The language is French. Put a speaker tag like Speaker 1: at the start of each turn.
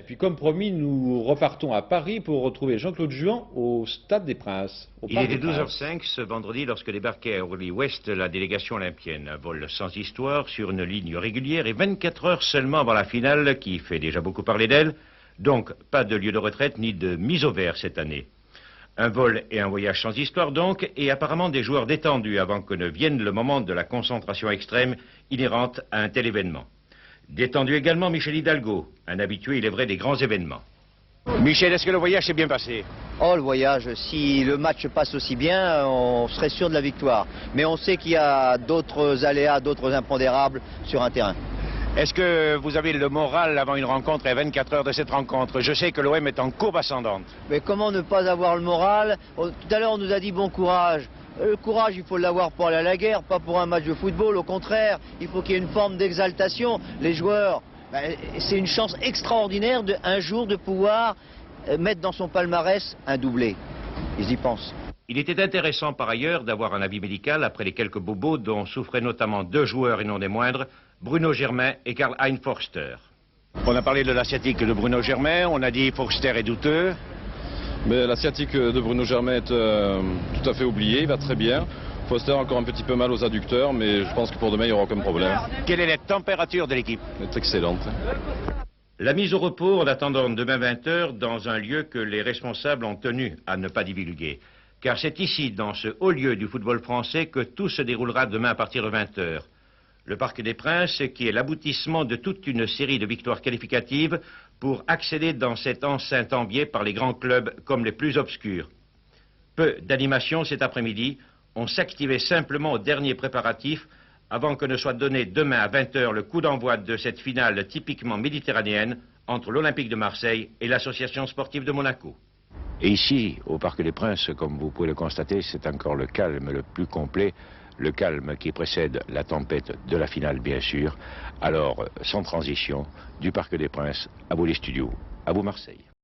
Speaker 1: Puis comme promis, nous repartons à Paris pour retrouver Jean-Claude Juan au Stade des Princes.
Speaker 2: Il était 12h05 ce vendredi lorsque débarquait à Orly-Ouest la délégation olympienne. Un vol sans histoire sur une ligne régulière et 24 heures seulement avant la finale qui fait déjà beaucoup parler d'elle. Donc pas de lieu de retraite ni de mise au vert cette année. Un vol et un voyage sans histoire donc, et apparemment des joueurs détendus avant que ne vienne le moment de la concentration extrême inhérente à un tel événement. Détendu également Michel Hidalgo, un habitué il est vrai des grands événements.
Speaker 3: Michel, est-ce que le voyage s'est bien passé?
Speaker 4: Oh, le voyage, si le match passe aussi bien, on serait sûr de la victoire. Mais on sait qu'il y a d'autres aléas, d'autres impondérables sur un terrain.
Speaker 3: Est-ce que vous avez le moral avant une rencontre et à 24 heures de cette rencontre? Je sais que l'OM est en courbe ascendante.
Speaker 4: Mais comment ne pas avoir le moral? Tout à l'heure, on nous a dit bon courage. Le courage, il faut l'avoir pour aller à la guerre, pas pour un match de football. Au contraire, il faut qu'il y ait une forme d'exaltation. Les joueurs, c'est une chance extraordinaire un jour de pouvoir mettre dans son palmarès un doublé. Ils y pensent.
Speaker 2: Il était intéressant par ailleurs d'avoir un avis médical après les quelques bobos dont souffraient notamment deux joueurs et non des moindres, Bruno Germain et Karl-Heinz Forster.
Speaker 3: On a parlé de la sciatique de Bruno Germain, on a dit Forster est douteux.
Speaker 5: Mais la sciatique de Bruno Germain est tout à fait oubliée, il va très bien. Forster a encore un petit peu mal aux adducteurs, mais je pense que pour demain il n'y aura aucun problème.
Speaker 3: Quelle est la température de l'équipe?
Speaker 5: Elle est excellente.
Speaker 2: La mise au repos en attendant demain 20h dans un lieu que les responsables ont tenu à ne pas divulguer. Car c'est ici, dans ce haut lieu du football français, que tout se déroulera demain à partir de 20h. Le Parc des Princes, qui est l'aboutissement de toute une série de victoires qualificatives pour accéder dans cette enceinte enviée par les grands clubs comme les plus obscurs. Peu d'animation cet après-midi, on s'activait simplement aux derniers préparatifs avant que ne soit donné demain à 20h le coup d'envoi de cette finale typiquement méditerranéenne entre l'Olympique de Marseille et l'Association sportive de Monaco.
Speaker 6: Et ici, au Parc des Princes, comme vous pouvez le constater, c'est encore le calme le plus complet, le calme qui précède la tempête de la finale, bien sûr. Alors, sans transition, du Parc des Princes, à vous les studios, à vous Marseille.